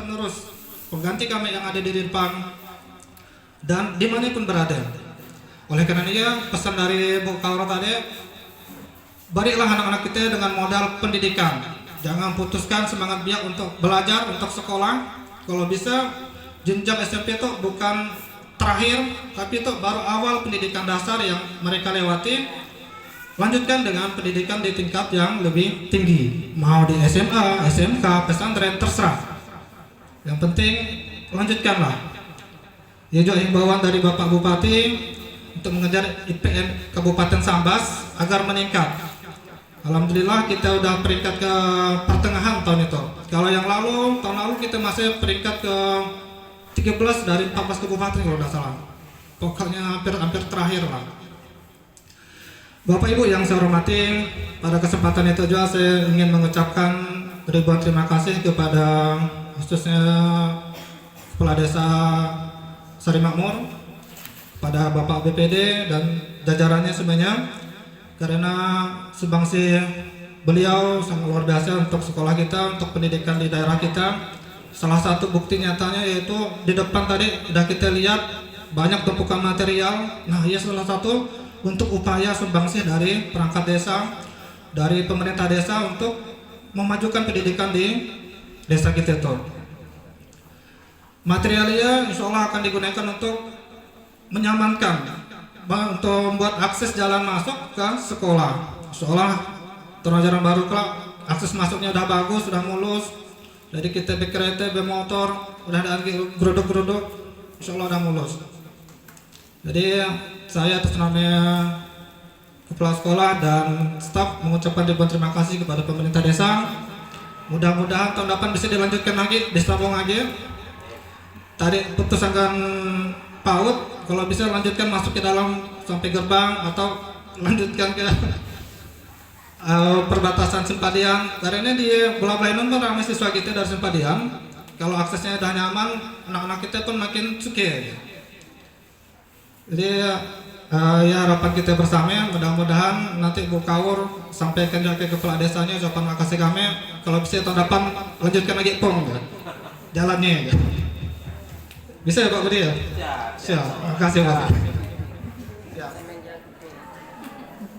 penerus pengganti kami yang ada di depan dan dimanapun berada. Oleh karenanya pesan dari Bu Kauro tadi, berilah anak-anak kita dengan modal pendidikan. Jangan putuskan semangat dia untuk belajar, untuk sekolah. Kalau bisa jenjang SMP itu bukan terakhir, tapi itu baru awal pendidikan dasar yang mereka lewati. Lanjutkan dengan pendidikan di tingkat yang lebih tinggi, mau di SMA, SMK, pesantren, terserah. Yang penting lanjutkanlah. Ya juga himbauan dari Bapak Bupati untuk mengejar IPM Kabupaten Sambas agar meningkat. Alhamdulillah kita udah peringkat ke pertengahan tahun itu. Kalau yang lalu, tahun lalu kita masih peringkat ke 13 dari 14 kabupaten kalau tidak salah. Pokoknya hampir terakhir lah. Bapak Ibu yang saya hormati, pada kesempatan itu juga saya ingin mengucapkan ribuan terima kasih kepada khususnya Kepala Desa Sari Makmur, kepada Bapak BPD dan jajarannya semuanya, karena sumbangsi beliau sangat luar biasa untuk sekolah kita, untuk pendidikan di daerah kita. Salah satu bukti nyatanya yaitu di depan tadi sudah kita lihat banyak tumpukan material. Nah, ya salah satu untuk upaya sumbangsi dari perangkat desa, dari pemerintah desa untuk memajukan pendidikan di desa kita itu. Materialnya insya Allah akan digunakan untuk menyamankan, untuk membuat akses jalan masuk ke sekolah. Seolah tahun ajaran baru kelak akses masuknya udah bagus, sudah mulus. Jadi kita berkereta, bermotor, udah ada geruduk-geruduk, insya Allah udah mulus. Jadi saya atas nama kepala sekolah dan staf mengucapkan ribuan terima kasih kepada pemerintah desa. Mudah-mudahan tahun depan bisa dilanjutkan lagi, disambung lagi. Tadi putus akan PAUD, kalau bisa lanjutkan masuk ke dalam sampai gerbang atau lanjutkan ke perbatasan Sempadian. Karena di Bola Blainun kan ramai siswa kita dari Sempadian. Kalau aksesnya udah nyaman, anak-anak kita pun makin suka. Jadi ya harapan kita bersama, mudah-mudahan nanti Bu Kaur sampaikan juga ke kepala desanya ucapan makasih kami. Kalau bisa tahun depan lanjutkan lagi pong jalannya. Bisa ya Pak Budi ya? Siap. Terima kasih Pak.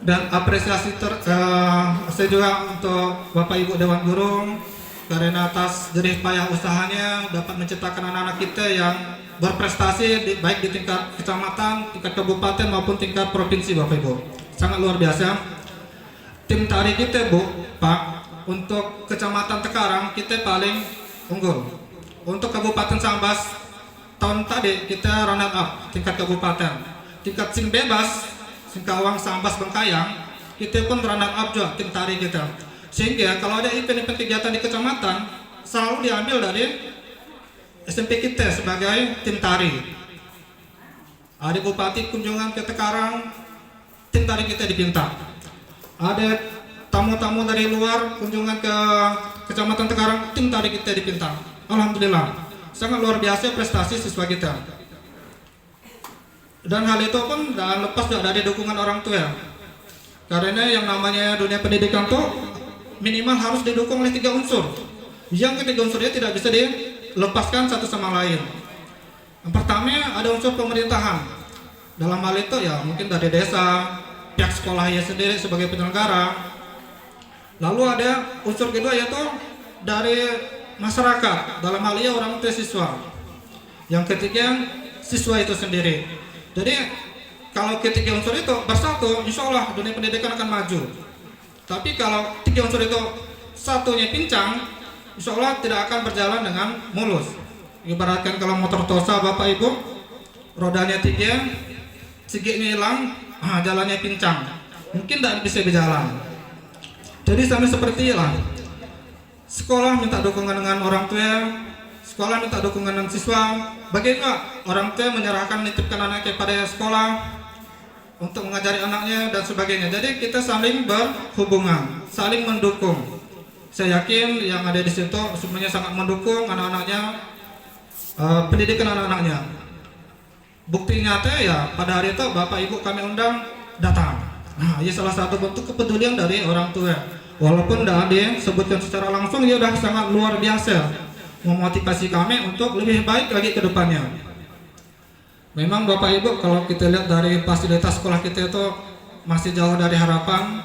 Dan apresiasi saya juga untuk Bapak Ibu Dewan Guru karena atas jerih payah usahanya dapat menciptakan anak-anak kita yang berprestasi baik di tingkat kecamatan, tingkat kabupaten maupun tingkat provinsi Bapak Ibu. Sangat luar biasa. Tim tari kita Bu, Pak, untuk kecamatan Tekarang kita paling unggul. Untuk Kabupaten Sambas tahun tadi kita runner up tingkat kabupaten. Tingkat sing bebas, Singkawang, Sambas, Bengkayang, kita pun runner up juga tim tari kita. Sehingga kalau ada event-event kegiatan di kecamatan selalu diambil dari SMP kita sebagai tim tari. Ada bupati kunjungan ke Tekarang, tim tari kita dipinta. Ada tamu-tamu dari luar kunjungan ke Kecamatan Tekarang, tim tari kita dipinta. Alhamdulillah, sangat luar biasa prestasi siswa kita. Dan hal itu pun dan lepas dari dukungan orang tua. Karena yang namanya dunia pendidikan tuh minimal harus didukung oleh 3 unsur. Yang ketiga unsurnya tidak bisa lepaskan satu sama lain. Yang pertama ada unsur pemerintahan. Dalam hal itu ya mungkin dari desa, pihak sekolah ya sendiri sebagai penyelenggara. Lalu ada unsur kedua yaitu dari masyarakat. Dalam hal ini orang tua siswa. Yang ketiga siswa itu sendiri. Jadi kalau ketiga unsur itu bersatu, insya Allah dunia pendidikan akan maju. Tapi kalau 3 unsur itu satunya pincang, insya Allah tidak akan berjalan dengan mulus. Ibaratkan kalau motor Tosa Bapak Ibu, rodanya 3, sigitnya hilang, jalannya pincang, mungkin tidak bisa berjalan. Jadi sama seperti itulah. Sekolah minta dukungan dengan orang tua, sekolah minta dukungan dengan siswa. Bagaimana orang tua menyerahkan nitipkan anaknya pada sekolah untuk mengajari anaknya dan sebagainya. Jadi kita saling berhubungan, saling mendukung. Saya yakin yang ada di situ semuanya sangat mendukung anak-anaknya, pendidikan anak-anaknya. Bukti nyata ya pada hari itu Bapak Ibu kami undang datang. Nah, ini salah satu bentuk kepedulian dari orang tua. Walaupun tidak disebutkan secara langsung, ya sudah sangat luar biasa. memotivasi kami untuk lebih baik lagi ke depannya. Memang Bapak Ibu, kalau kita lihat dari fasilitas sekolah kita itu masih jauh dari harapan,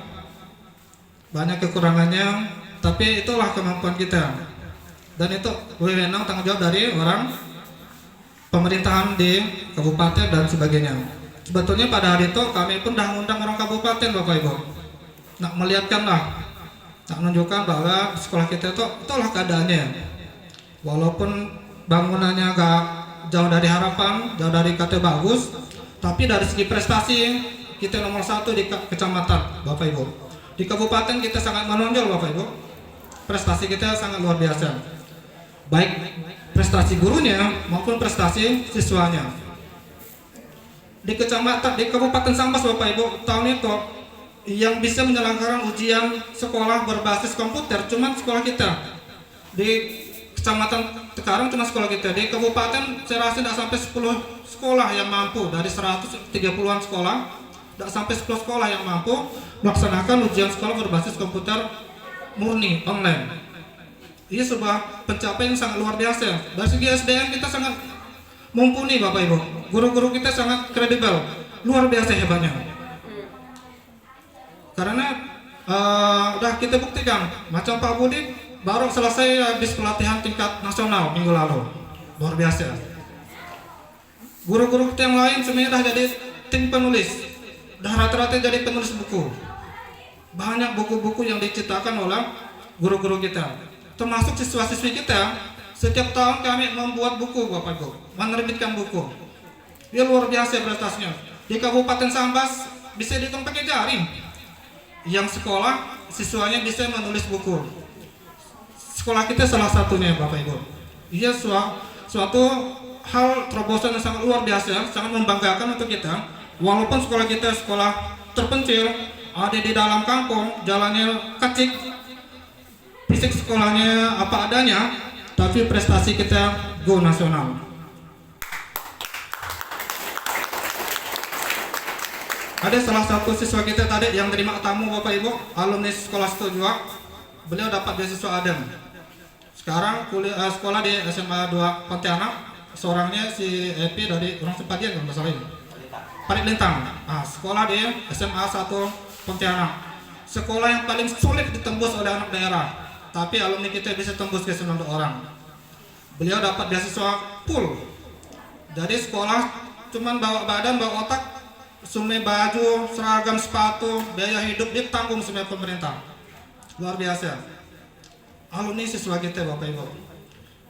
banyak kekurangannya, tapi itulah kemampuan kita. Dan itu wewenang tanggung jawab dari orang pemerintahan di kabupaten dan sebagainya. Sebetulnya pada hari itu kami pun dah ngundang orang kabupaten Bapak Ibu, nak melihatkan lah, nak menunjukkan bahwa sekolah kita itu itulah keadaannya. Walaupun bangunannya agak jauh dari harapan, jauh dari kata bagus, tapi dari segi prestasi kita nomor 1 di kecamatan Bapak Ibu. Di kabupaten kita sangat menonjol Bapak Ibu. Prestasi kita sangat luar biasa. Baik prestasi gurunya maupun prestasi siswanya. Di kecamatan, di Kabupaten Sambas Bapak Ibu, tahun itu yang bisa menyelenggarakan ujian sekolah berbasis komputer cuma sekolah kita. Di Kecamatan Tekarang cuma sekolah kita. Di kabupaten saya rasa tidak sampai 10 sekolah yang mampu dari 130-an sekolah, tidak sampai 10 sekolah yang mampu melaksanakan ujian sekolah berbasis komputer murni online. Ini sebuah pencapaian yang sangat luar biasa. Dari segi SDM kita sangat mumpuni Bapak Ibu. Guru-guru kita sangat kredibel, luar biasa hebatnya. Karena udah kita buktikan, macam Pak Budi baru selesai habis pelatihan tingkat nasional minggu lalu, luar biasa. Guru-guru kita yang lain semuanya dah jadi tim penulis, dah rata-rata jadi penulis buku. Banyak buku-buku yang diciptakan oleh guru-guru kita. Termasuk siswa-siswi kita, setiap tahun kami membuat buku Bapak Ibu, menerbitkan buku. Dia luar biasa prestasinya. Di Kabupaten Sambas bisa dihitung pakai jari. Yang sekolah siswanya bisa menulis buku. Sekolah kita salah satunya Bapak Ibu. Iya suatu hal terobosan yang sangat luar biasa, sangat membanggakan untuk kita. Walaupun sekolah kita sekolah terpencil, ada di dalam kampung, jalannya kecil, fisik sekolahnya apa adanya, tapi prestasi kita go nasional. Ada salah satu siswa kita tadi yang terima tamu Bapak Ibu, alumni sekolah situ juga, beliau dapat beasiswa ADEM. Sekarang kuliah sekolah di SMA 2 Pontianak, seorangnya si Epi dari orang Sepadian kalau nggak salah ini. Parit Lintang, sekolah di SMA 1 Pontianak. Sekolah yang paling sulit ditembus oleh anak daerah, tapi alumni kita bisa tembus ke 9 orang. Beliau dapat beasiswa full. Jadi sekolah cuman bawa badan, bawa otak, semua baju, seragam, sepatu, biaya hidup ditanggung semua pemerintah. Luar biasa. Alumni siswa kita Bapak Ibu.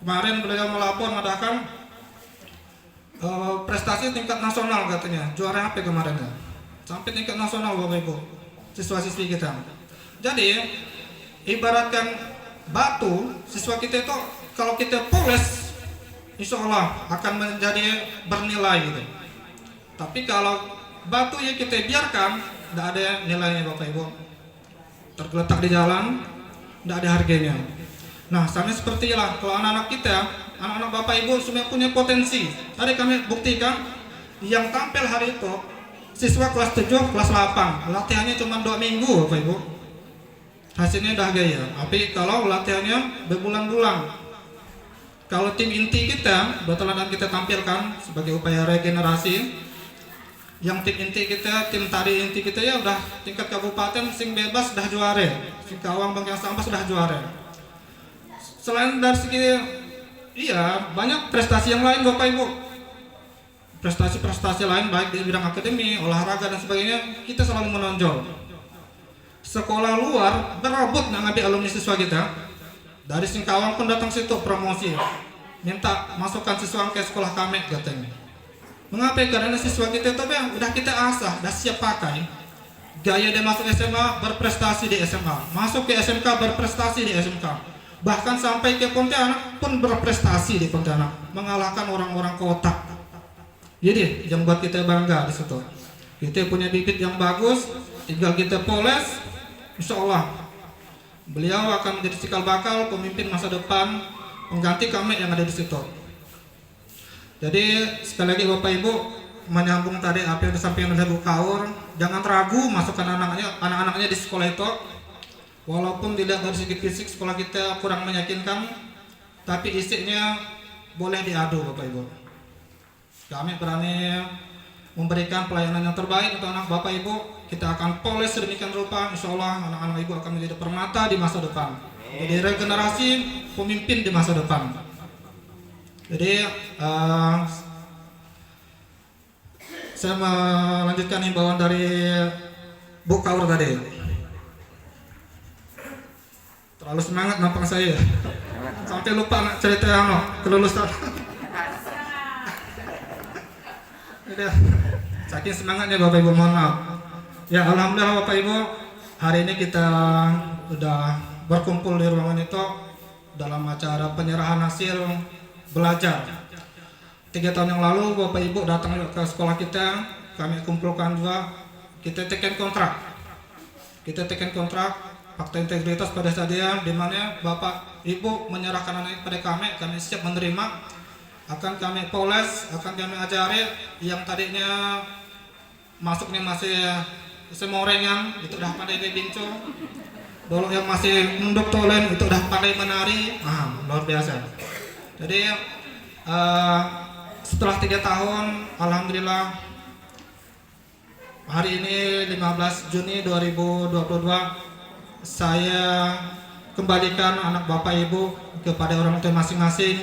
Kemarin beliau melapor mengadakan prestasi tingkat nasional katanya. Juara apa kemarin ya? Sampai tingkat nasional Bapak Ibu. Siswa-siswi kita. Jadi ibaratkan batu, siswa kita itu kalau kita poles, insya Allah akan menjadi bernilai gitu. Tapi kalau batu yang kita biarkan, tidak ada nilainya Bapak Ibu. Tergeletak di jalan, tidak ada harganya. Nah, sama seperti itulah kalau anak-anak kita, anak-anak Bapak Ibu semua punya potensi. Tadi kami buktikan yang tampil hari itu siswa kelas 7, kelas 8. Latihannya cuma 2 minggu Bapak Ibu. Hasilnya dah gaya. Tapi kalau latihannya berbulan-bulan. Kalau tim inti kita, betul-betul kita tampilkan sebagai upaya regenerasi. Yang tim inti kita, tim tari inti kita ya udah tingkat kabupaten sing bebas dah juara. Sing Kawang Bangkang Sampah sudah juara. Selain dari segi banyak prestasi yang lain Bapak Ibu. Prestasi-prestasi lain baik di bidang akademi, olahraga dan sebagainya kita selalu menonjol. Sekolah luar berebut ngambil alumni siswa kita. Dari Singkawang pun datang situ promosi, minta masukkan siswa ke sekolah kami katanya. Mengapa? Karena siswa kita itu udah kita asah, udah siap pakai. Gaya dia masuk SMA berprestasi di SMA, masuk ke SMK berprestasi di SMK, bahkan sampai ke Pontianak pun berprestasi di Pontianak, mengalahkan orang-orang kota. Jadi yang buat kita bangga di situ. Kita punya bibit yang bagus, tinggal kita poles, insya Allah beliau akan menjadi cikal bakal pemimpin masa depan, pengganti kami yang ada di situ. Jadi sekali lagi Bapak Ibu, menyambung tadi apa yang disampaikan oleh Bu Kaur, jangan ragu masukkan anak-anaknya di sekolah itu. Walaupun dilihat dari segi fisik sekolah kita kurang meyakinkan, tapi isinya boleh diadu Bapak Ibu. Kami berani memberikan pelayanan yang terbaik untuk anak Bapak Ibu. Kita akan poles sedemikian rupa, insya Allah anak-anak Ibu akan menjadi permata di masa depan. Jadi regenerasi pemimpin di masa depan. Jadi saya melanjutkan himbauan dari Bu Kaur tadi. Terlalu semangat nampang saya. Sampai lupa nak cerita yang kelulusan. Saking semangatnya Bapak Ibu, mohon maaf. Ya alhamdulillah Bapak Ibu, hari ini kita sudah berkumpul di ruangan itu dalam acara penyerahan hasil belajar. 3 tahun yang lalu Bapak Ibu datang ke sekolah kita, kami kumpulkan juga, kita tekan kontrak. Fakta integritas pada saat dia, di mana Bapak Ibu menyerahkan anak pada kami siap menerima, akan kami poles, akan kami ajari. Yang tadinya masuknya masih semorengan, itu udah pandai bincu. Dulu yang masih nunduk tolen, itu udah pandai menari. Luar biasa. Jadi setelah 3 tahun, alhamdulillah hari ini 15 Juni 2022 saya kembalikan anak Bapak Ibu kepada orang tua masing-masing.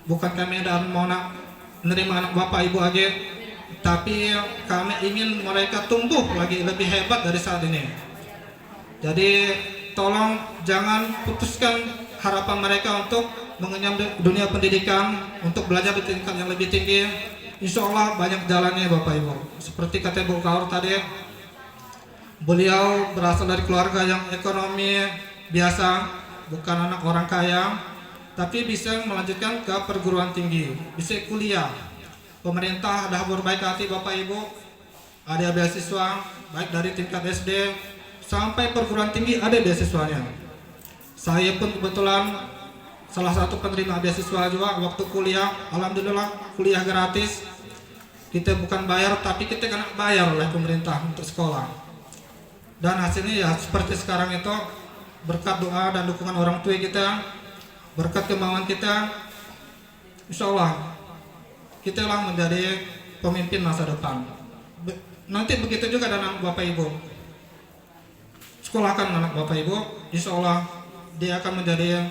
Bukan kami dan mau menerima anak Bapak Ibu aja, tapi kami ingin mereka tumbuh lagi lebih hebat dari saat ini. Jadi tolong jangan putuskan harapan mereka untuk mengenyam dunia pendidikan, untuk belajar di tingkat yang lebih tinggi. Insya Allah banyak jalannya Bapak Ibu. Seperti kata Bu Kaur tadi, beliau berasal dari keluarga yang ekonomi biasa, bukan anak orang kaya, tapi bisa melanjutkan ke perguruan tinggi, bisa kuliah. Pemerintah dah berbaik hati Bapak Ibu, ada beasiswa baik dari tingkat SD sampai perguruan tinggi, ada beasiswanya. Saya pun kebetulan salah satu penerima beasiswa juga waktu kuliah. Alhamdulillah kuliah gratis. Kita bukan bayar, tapi kita kena bayar oleh pemerintah untuk sekolah. Dan hasilnya ya seperti sekarang itu, berkat doa dan dukungan orang tua kita, berkat kemauan kita, insya Allah kita lah menjadi pemimpin masa depan. Nanti begitu juga dengan anak Bapak Ibu. Sekolahkan anak Bapak Ibu, insya Allah dia akan menjadi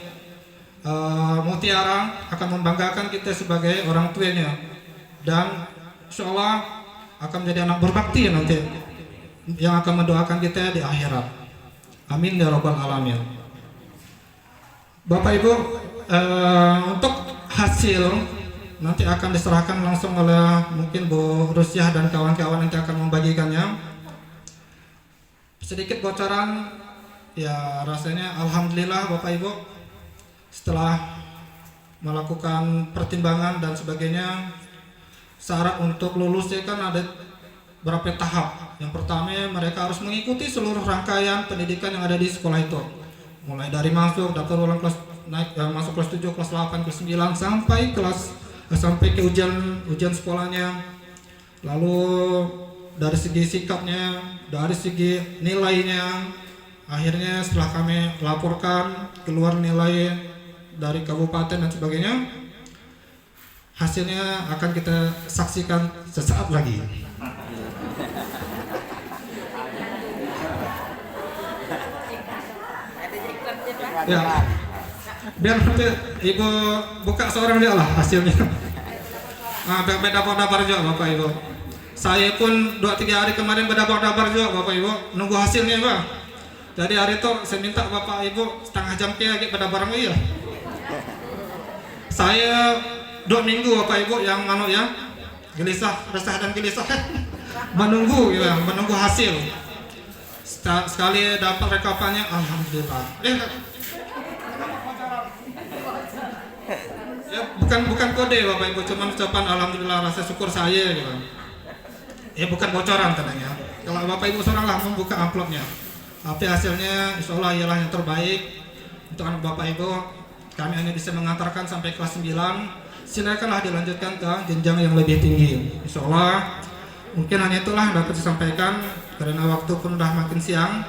mutiara, akan membanggakan kita sebagai orang tuanya, dan insya Allah akan menjadi anak berbakti nanti yang akan mendoakan kita di akhirat. Amin ya rabbal alamin. Bapak Ibu, untuk hasil nanti akan diserahkan langsung oleh mungkin Bu Rusyah dan kawan-kawan nanti akan membagikannya. Sedikit bocoran, ya rasanya alhamdulillah Bapak Ibu, setelah melakukan pertimbangan dan sebagainya, syarat untuk lulusnya kan ada berapa tahap. Yang pertama, mereka harus mengikuti seluruh rangkaian pendidikan yang ada di sekolah itu, mulai dari masuk daftar ulang kelas, naik masuk kelas 7, kelas 8, kelas 9 sampai ke ujian sekolahnya. Lalu dari segi sikapnya, dari segi nilainya, akhirnya setelah kami laporkan keluar nilai dari kabupaten dan sebagainya, hasilnya akan kita saksikan sesaat lagi. Ya, biar nanti Ibu buka seorang dia lah hasilnya. Berdabar-dabar juga Bapak Ibu. Saya pun 2-3 hari kemarin berdabar-dabar juga Bapak Ibu, nunggu hasilnya Pak. Jadi hari itu saya minta Bapak Ibu setengah jam lagi berdabar ya. Saya 2 minggu Bapak Ibu yang gelisah, resah dan gelisah menunggu hasil. Sekali dapat rekapannya, alhamdulillah. Ya, bukan kode Bapak Ibu, cuma ucapan alhamdulillah, rasa syukur saya gitu. Ya bukan bocoran tentunya. Kalau Bapak Ibu seorang lah membuka amplopnya, tapi hasilnya insya Allah ialah yang terbaik untuk anak Bapak Ibu. Kami hanya bisa mengantarkan sampai kelas 9. Silakanlah dilanjutkan ke jenjang yang lebih tinggi. Insya Allah mungkin hanya itulah dapat disampaikan karena waktu pun udah makin siang.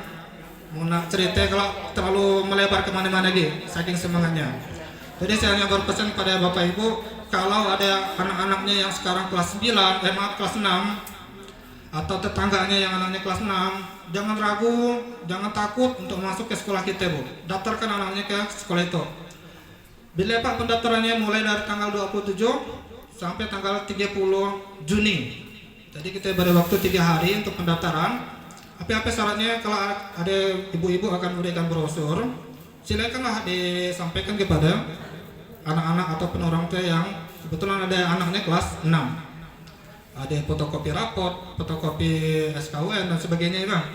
Mau nak cerita kalau terlalu melebar kemana-mana lagi, saking semangatnya. Jadi saya hanya berpesan kepada Bapak Ibu, kalau ada anak-anaknya yang sekarang kelas 9, maaf kelas 6, atau tetangganya yang anaknya kelas 6, jangan ragu, jangan takut untuk masuk ke sekolah kita, Bu. Daftarkan anaknya ke sekolah itu. Bila Pak pendaftarannya mulai dari tanggal 27 sampai tanggal 30 Juni. Jadi kita beri waktu 3 hari untuk pendaftaran. Apa-apa syaratnya, kalau ada ibu-ibu akan memberikan brosur, silakanlah disampaikan kepada anak-anak atau orang tua yang kebetulan ada anaknya kelas 6. Ada fotokopi raport, fotokopi SKUN dan sebagainya, Bang.